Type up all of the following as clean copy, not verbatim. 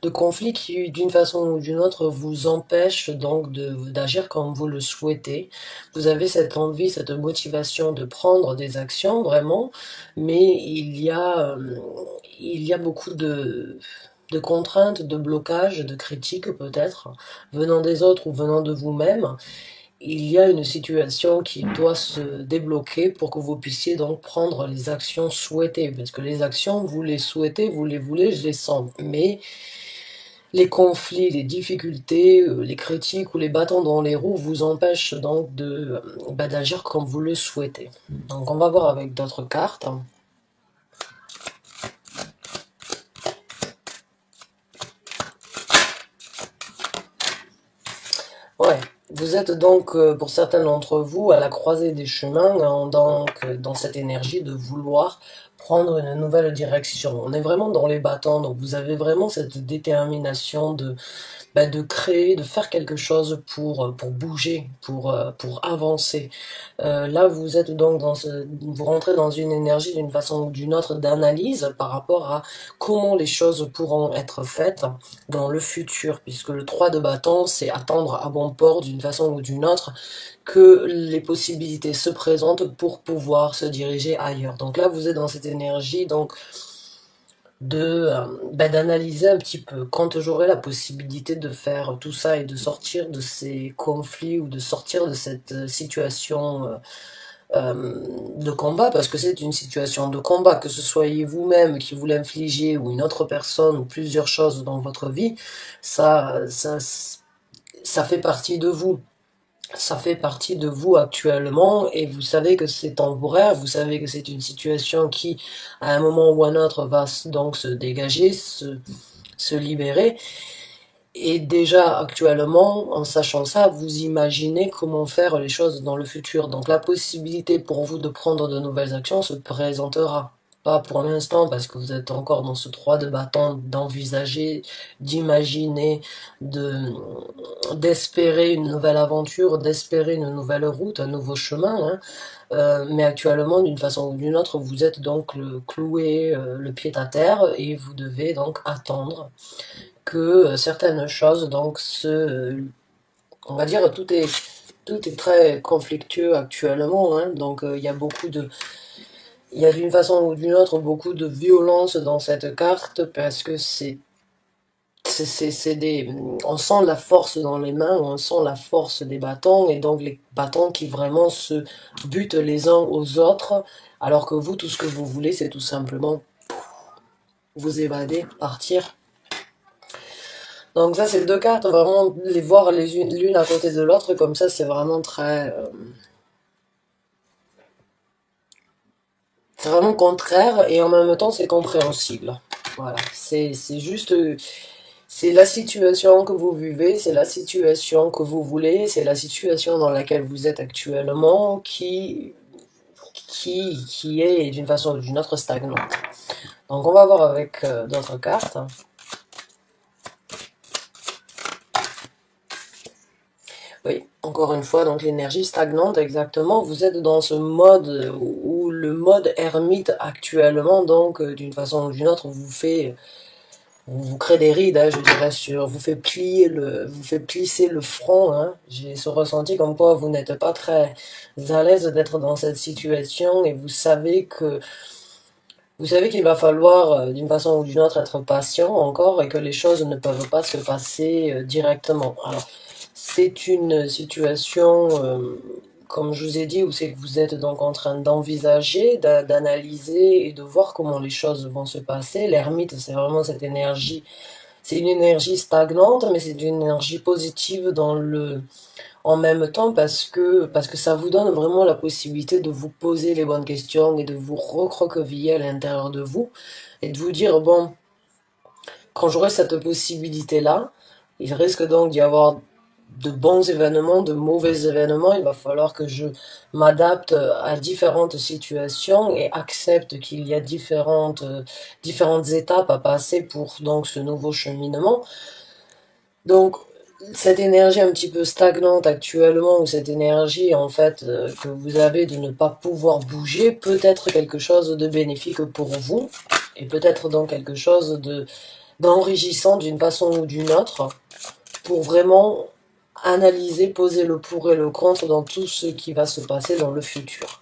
de conflits qui, d'une façon ou d'une autre, vous empêchent donc d'agir comme vous le souhaitez. Vous avez cette envie, cette motivation de prendre des actions, vraiment, mais il y a beaucoup de contraintes, de blocages, de critiques peut-être, venant des autres ou venant de vous-même. Il y a une situation qui doit se débloquer pour que vous puissiez donc prendre les actions souhaitées. Parce que les actions, vous les souhaitez, vous les voulez, je les sens. Mais les conflits, les difficultés, les critiques ou les bâtons dans les roues vous empêchent donc d'agir comme vous le souhaitez. Donc on va voir avec d'autres cartes. Ouais, vous êtes donc, pour certains d'entre vous, à la croisée des chemins, donc dans cette énergie de vouloir prendre une nouvelle direction. On est vraiment dans les bâtons, donc vous avez vraiment cette détermination de créer, de faire quelque chose pour bouger, pour avancer. Là, vous êtes donc vous rentrez dans une énergie d'une façon ou d'une autre d'analyse par rapport à comment les choses pourront être faites dans le futur, puisque le 3 de bâton, c'est attendre à bon port d'une façon ou d'une autre que les possibilités se présentent pour pouvoir se diriger ailleurs. Donc là, vous êtes dans cette énergie, donc d'analyser un petit peu quand j'aurai la possibilité de faire tout ça et de sortir de ces conflits ou de sortir de cette situation de combat, parce que c'est une situation de combat, que ce soyez vous-même qui vous l'infligez ou une autre personne ou plusieurs choses dans votre vie, ça, ça, ça fait partie de vous. Ça fait partie de vous actuellement et vous savez que c'est temporaire, vous savez que c'est une situation qui, à un moment ou à un autre, va donc se dégager, se libérer. Et déjà actuellement, en sachant ça, vous imaginez comment faire les choses dans le futur. Donc la possibilité pour vous de prendre de nouvelles actions se présentera. Pas pour l'instant parce que vous êtes encore dans ce 3 de bâton d'envisager, d'imaginer, de d'espérer une nouvelle aventure, d'espérer une nouvelle route, un nouveau chemin. Hein. Mais actuellement, d'une façon ou d'une autre, vous êtes donc cloué le pied à terre et vous devez donc attendre que certaines choses donc on va dire tout est très conflictueux actuellement, hein, donc il y a d'une façon ou d'une autre beaucoup de violence dans cette carte parce que on sent la force dans les mains, on sent la force des bâtons et donc les bâtons qui vraiment se butent les uns aux autres, alors que vous tout ce que vous voulez c'est tout simplement vous évader, partir. Donc ça, c'est deux cartes, vraiment les voir l'une à côté de l'autre, comme ça, c'est vraiment c'est vraiment contraire et en même temps, c'est compréhensible. Voilà, c'est juste, c'est la situation que vous vivez, c'est la situation que vous voulez, c'est la situation dans laquelle vous êtes actuellement qui est d'une façon ou d'une autre stagnante. Donc on va voir avec d'autres cartes. Oui, encore une fois, donc l'énergie stagnante, exactement. Vous êtes dans ce mode où le mode ermite actuellement, donc d'une façon ou d'une autre, vous crée des rides, hein, je dirais, vous fait plisser le front. Hein. J'ai ce ressenti comme quoi vous n'êtes pas très à l'aise d'être dans cette situation et vous savez qu'il va falloir d'une façon ou d'une autre être patient encore et que les choses ne peuvent pas se passer directement. Alors, c'est une situation, comme je vous ai dit, où c'est que vous êtes donc en train d'envisager, d'analyser et de voir comment les choses vont se passer. L'ermite, c'est vraiment cette énergie, c'est une énergie stagnante, mais c'est une énergie positive en même temps parce que ça vous donne vraiment la possibilité de vous poser les bonnes questions et de vous recroqueviller à l'intérieur de vous et de vous dire, bon, quand j'aurai cette possibilité-là, il risque donc d'y avoir de bons événements, de mauvais événements, il va falloir que je m'adapte à différentes situations et accepte qu'il y a différentes étapes à passer pour donc ce nouveau cheminement. Donc, cette énergie un petit peu stagnante actuellement, ou cette énergie en fait que vous avez de ne pas pouvoir bouger, peut être quelque chose de bénéfique pour vous, et peut-être donc quelque chose d'enrichissant d'une façon ou d'une autre pour vraiment analyser, poser le pour et le contre dans tout ce qui va se passer dans le futur.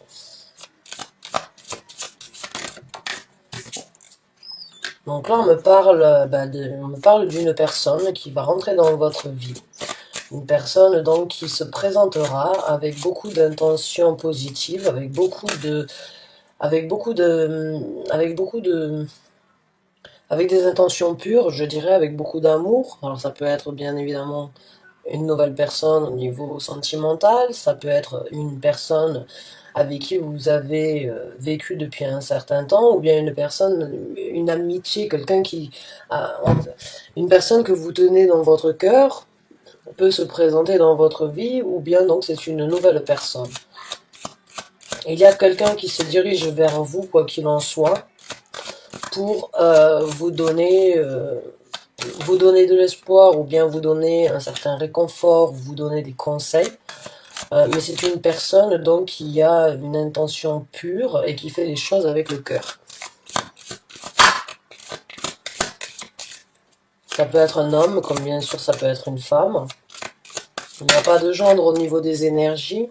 Donc là, on me parle d'une personne qui va rentrer dans votre vie. Une personne donc qui se présentera avec beaucoup d'intentions positives, avec des intentions pures, je dirais, avec beaucoup d'amour. Alors ça peut être bien évidemment une nouvelle personne au niveau sentimental, ça peut être une personne avec qui vous avez vécu depuis un certain temps, ou bien une personne, une amitié, une personne que vous tenez dans votre cœur peut se présenter dans votre vie, ou bien donc c'est une nouvelle personne. Il y a quelqu'un qui se dirige vers vous, quoi qu'il en soit, pour vous donner de l'espoir, ou bien vous donner un certain réconfort, vous donner des conseils. Mais c'est une personne donc qui a une intention pure et qui fait les choses avec le cœur. Ça peut être un homme, comme bien sûr ça peut être une femme. Il n'y a pas de gendre au niveau des énergies.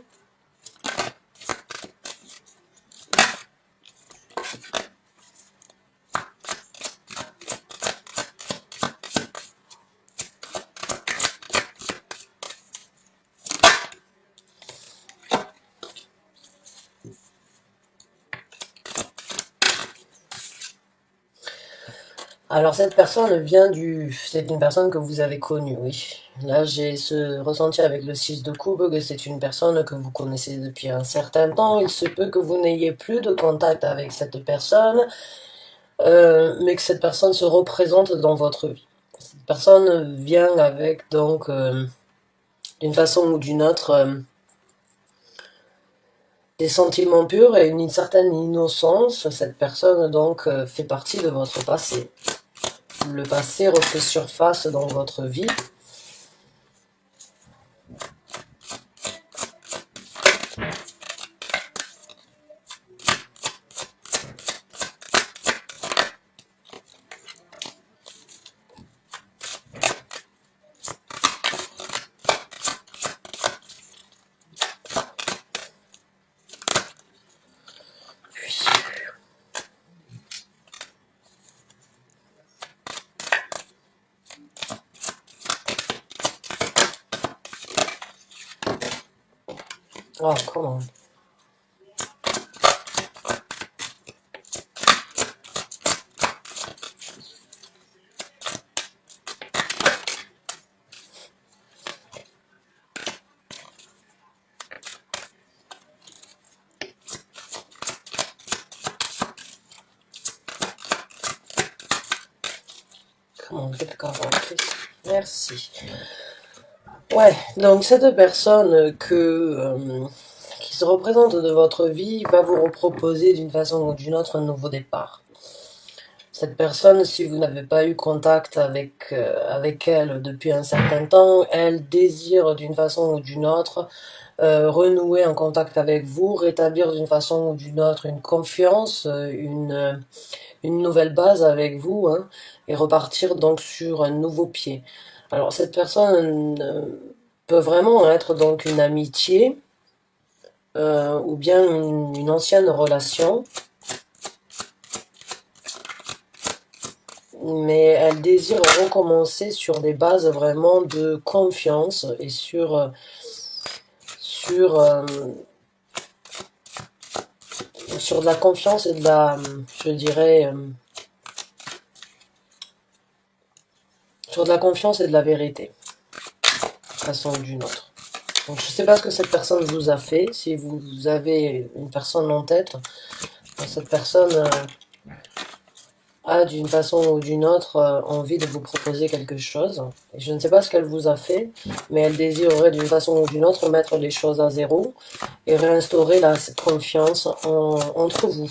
Alors cette personne c'est une personne que vous avez connue, oui. Là j'ai ce ressenti avec le 6 de coupe que c'est une personne que vous connaissez depuis un certain temps. Il se peut que vous n'ayez plus de contact avec cette personne, mais que cette personne se représente dans votre vie. Cette personne vient avec donc d'une façon ou d'une autre des sentiments purs et une certaine innocence. Cette personne donc fait partie de votre passé. Le passé refait surface dans votre vie. Oh, comment? Comment? Quelle caratrice? Merci. Ouais, donc cette personne qui se représente de votre vie va vous proposer d'une façon ou d'une autre un nouveau départ. Cette personne, si vous n'avez pas eu contact avec elle depuis un certain temps, elle désire d'une façon ou d'une autre renouer un contact avec vous, rétablir d'une façon ou d'une autre une confiance, une nouvelle base avec vous, hein, et repartir donc sur un nouveau pied. Alors cette personne peut vraiment être donc une amitié ou bien une ancienne relation, mais elle désire recommencer sur des bases vraiment de confiance et sur de la confiance et de la, je dirais, sur de la confiance et de la vérité, d'une façon ou d'une autre. Donc je ne sais pas ce que cette personne vous a fait, si vous avez une personne en tête, cette personne a d'une façon ou d'une autre envie de vous proposer quelque chose. Et je ne sais pas ce qu'elle vous a fait, mais elle désirerait d'une façon ou d'une autre mettre les choses à zéro et réinstaurer cette confiance entre vous.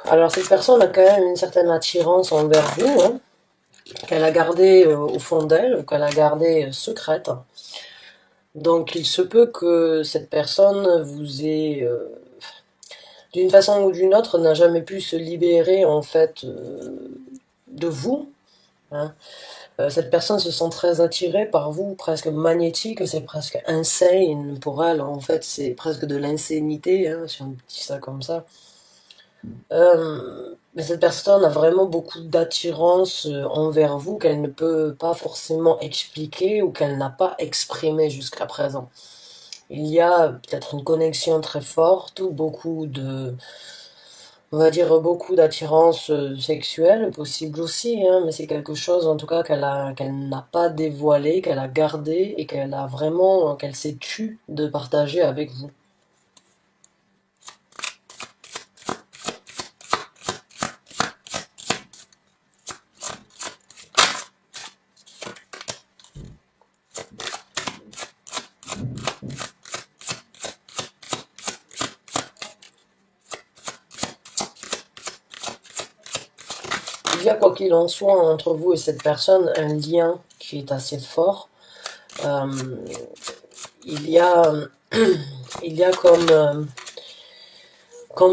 Alors cette personne a quand même une certaine attirance envers vous, hein, qu'elle a gardée au fond d'elle, qu'elle a gardée secrète. Donc il se peut que cette personne vous ait, d'une façon ou d'une autre, n'a jamais pu se libérer en fait de vous, hein. Cette personne se sent très attirée par vous, presque magnétique, c'est presque insane pour elle, en fait c'est presque de l'insanité, hein, si on dit ça comme ça. Mais cette personne a vraiment beaucoup d'attirance envers vous qu'elle ne peut pas forcément expliquer ou qu'elle n'a pas exprimé jusqu'à présent. Il y a peut-être une connexion très forte ou beaucoup de, on va dire beaucoup d'attirance sexuelle possible aussi, hein, mais c'est quelque chose en tout cas qu'elle n'a pas dévoilé, qu'elle a gardé et qu'elle a vraiment, qu'elle s'est tue de partager avec vous. Il y a quoi qu'il en soit entre vous et cette personne un lien qui est assez fort. Euh, il y a, il y a comme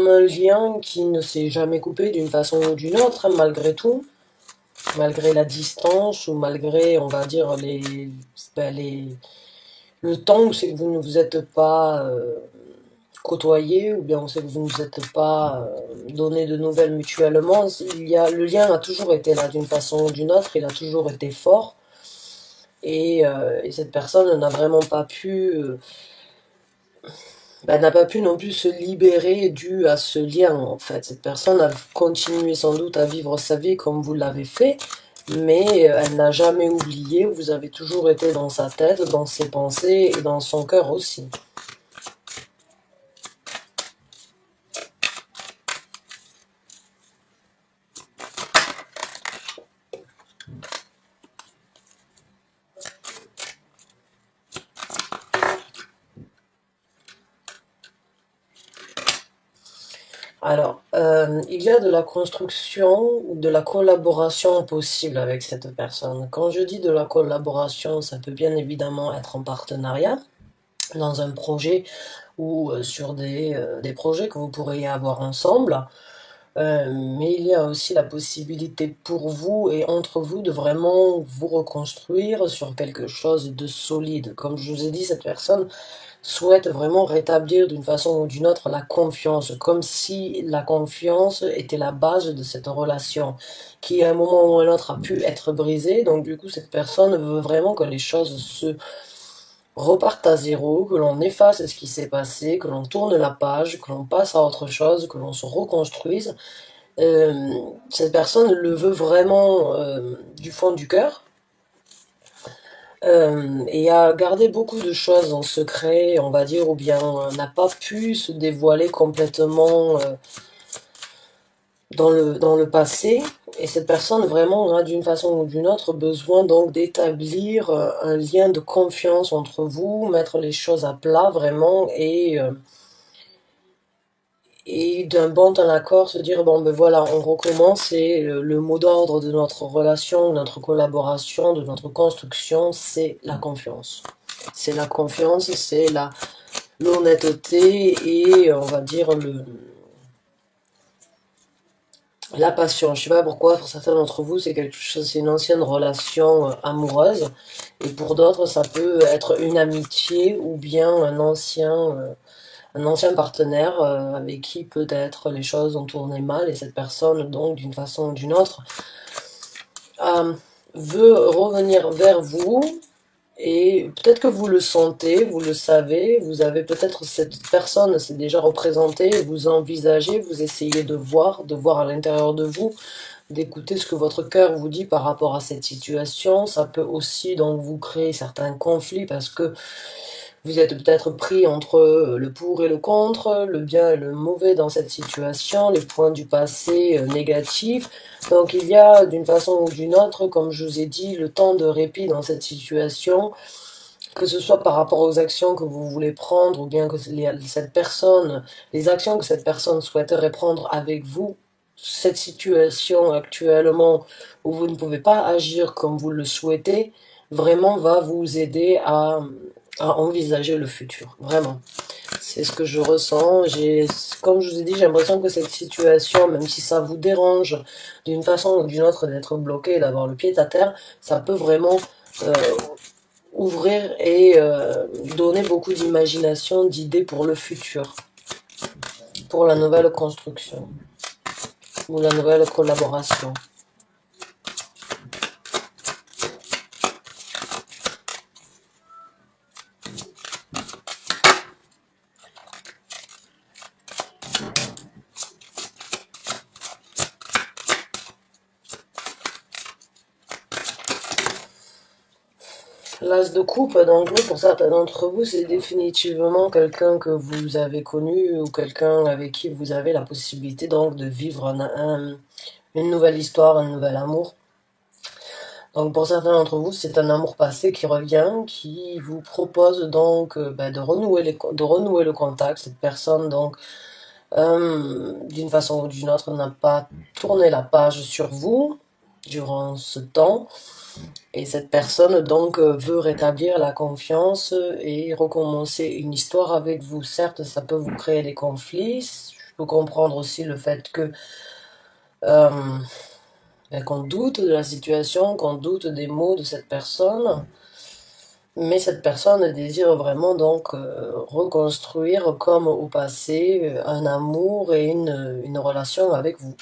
un lien qui ne s'est jamais coupé d'une façon ou d'une autre, hein, malgré tout, malgré la distance ou malgré, on va dire, le temps où c'est que vous ne vous êtes pas côtoyé ou bien où c'est que vous ne vous êtes pas donné de nouvelles mutuellement. Le lien a toujours été là d'une façon ou d'une autre, il a toujours été fort. Et cette personne n'a vraiment pas pu n'a pas pu non plus se libérer dû à ce lien, en fait. Cette personne a continué sans doute à vivre sa vie comme vous l'avez fait, mais elle n'a jamais oublié, vous avez toujours été dans sa tête, dans ses pensées et dans son cœur aussi. Alors, il y a de la construction ou de la collaboration possible avec cette personne. Quand je dis de la collaboration, ça peut bien évidemment être en partenariat, dans un projet ou sur des projets que vous pourriez avoir ensemble. Mais il y a aussi la possibilité pour vous et entre vous de vraiment vous reconstruire sur quelque chose de solide. Comme je vous ai dit, cette personne souhaite vraiment rétablir d'une façon ou d'une autre la confiance, comme si la confiance était la base de cette relation, qui à un moment ou à un autre a pu être brisée. Donc du coup, cette personne veut vraiment que les choses se repartent à zéro, que l'on efface ce qui s'est passé, que l'on tourne la page, que l'on passe à autre chose, que l'on se reconstruise. Euh, Cette personne le veut vraiment du fond du cœur. Et a gardé beaucoup de choses en secret, on va dire, ou bien n'a pas pu se dévoiler complètement dans le passé. Et cette personne vraiment a d'une façon ou d'une autre besoin donc d'établir un lien de confiance entre vous, mettre les choses à plat vraiment et d'un bon en accord se dire bon ben voilà on recommence et le mot d'ordre de notre relation, de notre collaboration, de notre construction c'est la confiance. C'est la confiance, c'est l'honnêteté et on va dire la passion. Je sais pas pourquoi pour certains d'entre vous c'est quelque chose, c'est une ancienne relation amoureuse et pour d'autres ça peut être une amitié ou bien un ancien partenaire avec qui peut-être les choses ont tourné mal et cette personne donc d'une façon ou d'une autre euh, veut revenir vers vous et peut-être que vous le sentez, vous le savez, vous avez peut-être cette personne s'est déjà représentée, vous envisagez, vous essayez de voir à l'intérieur de vous, d'écouter ce que votre cœur vous dit par rapport à cette situation. Ça peut aussi donc vous créer certains conflits parce que vous êtes peut-être pris entre le pour et le contre, le bien et le mauvais dans cette situation, les points du passé négatifs. Donc il y a d'une façon ou d'une autre, comme je vous ai dit, le temps de répit dans cette situation, que ce soit par rapport aux actions que vous voulez prendre ou bien que cette personne, les actions que cette personne souhaiterait prendre avec vous. Cette situation actuellement où vous ne pouvez pas agir comme vous le souhaitez, vraiment va vous aider à envisager le futur, vraiment. C'est ce que je ressens. Comme je vous ai dit, j'ai l'impression que cette situation, même si ça vous dérange d'une façon ou d'une autre d'être bloqué, d'avoir le pied à terre, ça peut vraiment euh, ouvrir et donner beaucoup d'imagination, d'idées pour le futur, pour la nouvelle construction ou la nouvelle collaboration. L'as de coupe, donc oui, pour certains d'entre vous, c'est définitivement quelqu'un que vous avez connu ou quelqu'un avec qui vous avez la possibilité donc de vivre une nouvelle histoire, un nouvel amour. Donc pour certains d'entre vous, c'est un amour passé qui revient, qui vous propose donc de renouer le contact. Cette personne donc d'une façon ou d'une autre n'a pas tourné la page sur vous durant ce temps. Et cette personne donc veut rétablir la confiance et recommencer une histoire avec vous. Certes, ça peut vous créer des conflits. Je peux comprendre aussi le fait que euh, qu'on doute de la situation, qu'on doute des mots de cette personne. Mais cette personne désire vraiment donc reconstruire comme au passé un amour et une relation avec vous.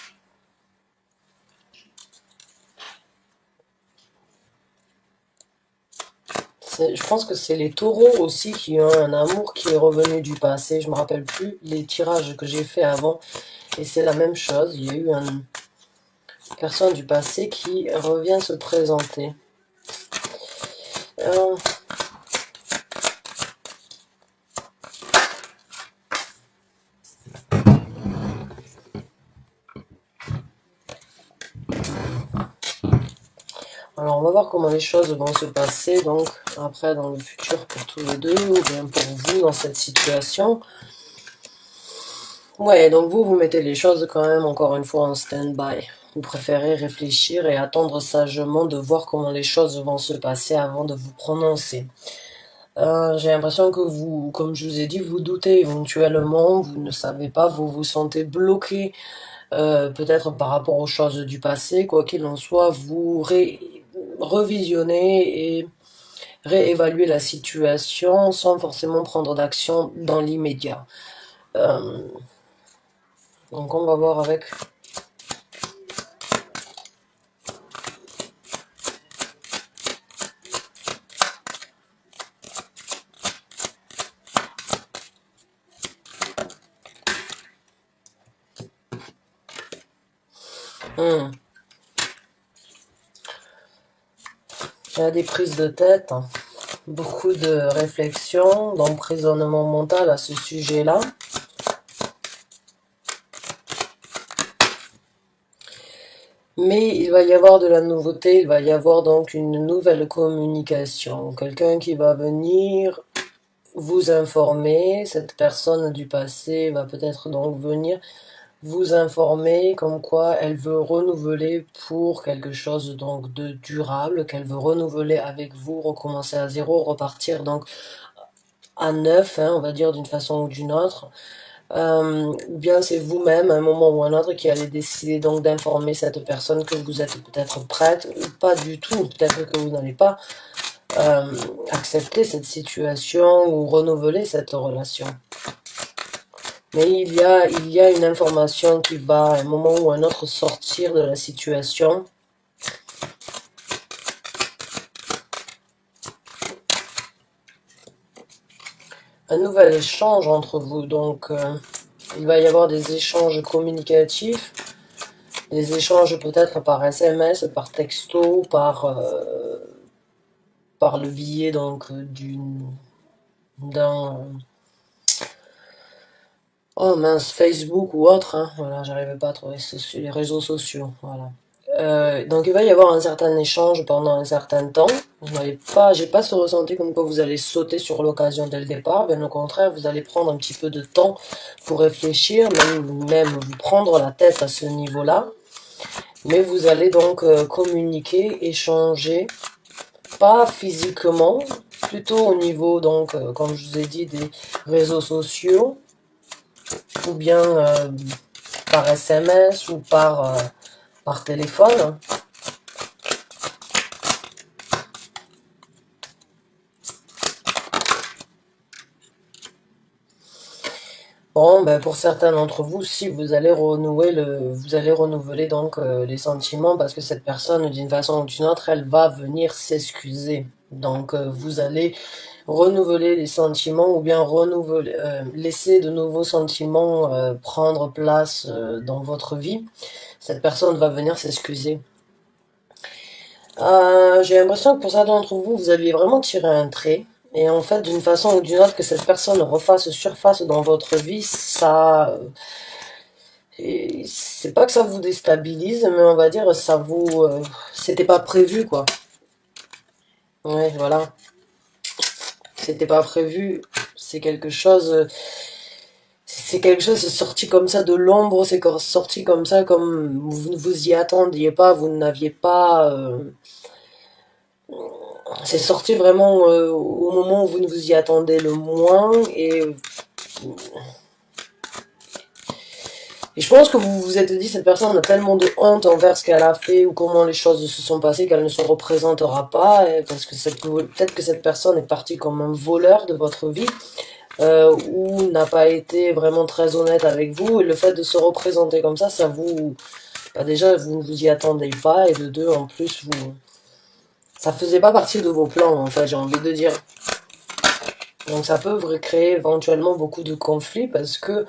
Je pense que c'est les taureaux aussi qui ont un amour qui est revenu du passé. Je me rappelle plus les tirages que j'ai fait avant. Et c'est la même chose. Il y a eu une personne du passé qui revient se présenter. Euh, Alors on va voir comment les choses vont se passer donc après dans le futur pour tous les deux ou bien pour vous dans cette situation. Ouais, donc vous mettez les choses quand même encore une fois en stand-by. Vous préférez réfléchir et attendre sagement de voir comment les choses vont se passer avant de vous prononcer. J'ai l'impression que vous, comme je vous ai dit, vous doutez éventuellement, vous ne savez pas, vous vous sentez bloqué peut-être par rapport aux choses du passé. Quoi qu'il en soit, vous revisionnez et réévaluez la situation sans forcément prendre d'action dans l'immédiat. Euh, donc on va voir avec... Il y a des prises de tête, beaucoup de réflexion, d'emprisonnement mental à ce sujet-là. Mais il va y avoir de la nouveauté, il va y avoir donc une nouvelle communication. Quelqu'un qui va venir vous informer, cette personne du passé va peut-être donc venir vous informer comme quoi elle veut renouveler pour quelque chose donc de durable, qu'elle veut renouveler avec vous, recommencer à zéro, repartir donc à neuf, hein, on va dire d'une façon ou d'une autre. Ou bien c'est vous-même, à un moment ou un autre, qui allez décider donc d'informer cette personne que vous êtes peut-être prête, ou pas du tout, peut-être que vous n'allez pas accepter cette situation ou renouveler cette relation. Mais il y a une information qui va à un moment ou un autre sortir de la situation. Un nouvel échange entre vous, donc il va y avoir des échanges communicatifs, des échanges peut-être par SMS, par texto, par le biais donc d'un oh mince, Facebook ou autre, hein. Voilà, j'arrivais pas à trouver les réseaux sociaux, voilà. Donc il va y avoir un certain échange pendant un certain temps. J'ai pas ce ressenti comme quoi vous allez sauter sur l'occasion dès le départ. Bien au contraire, vous allez prendre un petit peu de temps pour réfléchir, même vous prendre la tête à ce niveau-là. Mais vous allez donc communiquer, échanger, pas physiquement, plutôt au niveau, donc, comme je vous ai dit, des réseaux sociaux, ou bien par SMS ou par téléphone. Bon, ben pour certains d'entre vous, si vous allez vous allez renouveler donc les sentiments parce que cette personne, d'une façon ou d'une autre, elle va venir s'excuser. Donc, vous allez renouveler les sentiments ou bien laisser de nouveaux sentiments prendre place dans votre vie. Cette personne va venir s'excuser. J'ai l'impression que pour certains d'entre vous, vous aviez vraiment tiré un trait. Et en fait, d'une façon ou d'une autre, que cette personne refasse surface dans votre vie, c'est pas que ça vous déstabilise, mais on va dire ça vous, c'était pas prévu quoi. Ouais, voilà, c'était pas prévu. C'est quelque chose, c'est sorti comme ça de l'ombre, sorti comme ça, comme vous ne vous y attendiez pas, vous n'aviez pas. C'est sorti vraiment au moment où vous ne vous y attendez le moins et je pense que vous vous êtes dit cette personne a tellement de honte envers ce qu'elle a fait ou comment les choses se sont passées qu'elle ne se représentera pas parce que peut-être que cette personne est partie comme un voleur de votre vie ou n'a pas été vraiment très honnête avec vous et le fait de se représenter comme ça vous bah déjà vous ne vous y attendez pas et de deux en plus ça faisait pas partie de vos plans en fait j'ai envie de dire. Donc ça peut créer éventuellement beaucoup de conflits parce que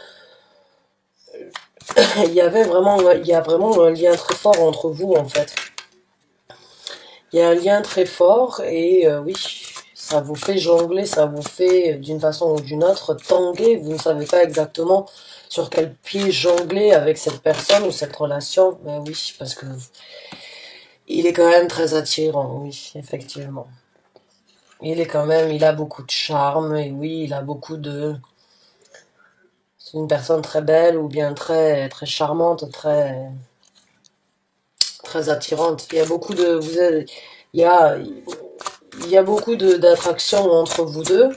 il y a vraiment un lien très fort entre vous en fait. Il y a un lien très fort et oui, ça vous fait jongler, ça vous fait d'une façon ou d'une autre tanguer. Vous ne savez pas exactement sur quel pied jongler avec cette personne ou cette relation. Mais oui, parce que il est quand même très attirant, oui, effectivement. Il a beaucoup de charme et oui, il a beaucoup de c'est une personne très belle ou bien très charmante, très attirante. Il y a beaucoup de, il y a, il y a beaucoup d'attraction entre vous deux.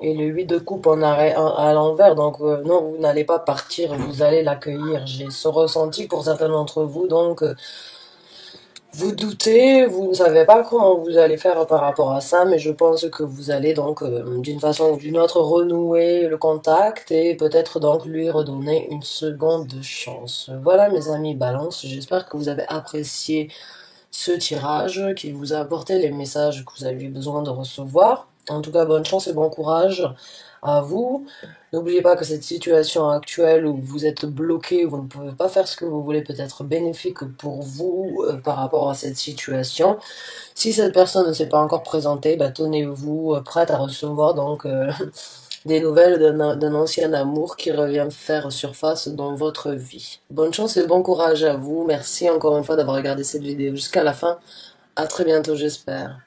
Et le 8 de coupe en arrêt à l'envers, donc non, vous n'allez pas partir, vous allez l'accueillir. J'ai ce ressenti pour certains d'entre vous, donc vous doutez, vous ne savez pas comment vous allez faire par rapport à ça, mais je pense que vous allez donc d'une façon ou d'une autre renouer le contact et peut-être donc lui redonner une seconde chance. Voilà mes amis Balance, j'espère que vous avez apprécié ce tirage, qu'il vous a apporté les messages que vous aviez besoin de recevoir. En tout cas, bonne chance et bon courage à vous. N'oubliez pas que cette situation actuelle où vous êtes bloqué, vous ne pouvez pas faire ce que vous voulez, peut être bénéfique pour vous par rapport à cette situation. Si cette personne ne s'est pas encore présentée, bah, tenez-vous prête à recevoir donc des nouvelles d'un ancien amour qui revient faire surface dans votre vie. Bonne chance et bon courage à vous. Merci encore une fois d'avoir regardé cette vidéo jusqu'à la fin. À très bientôt, j'espère.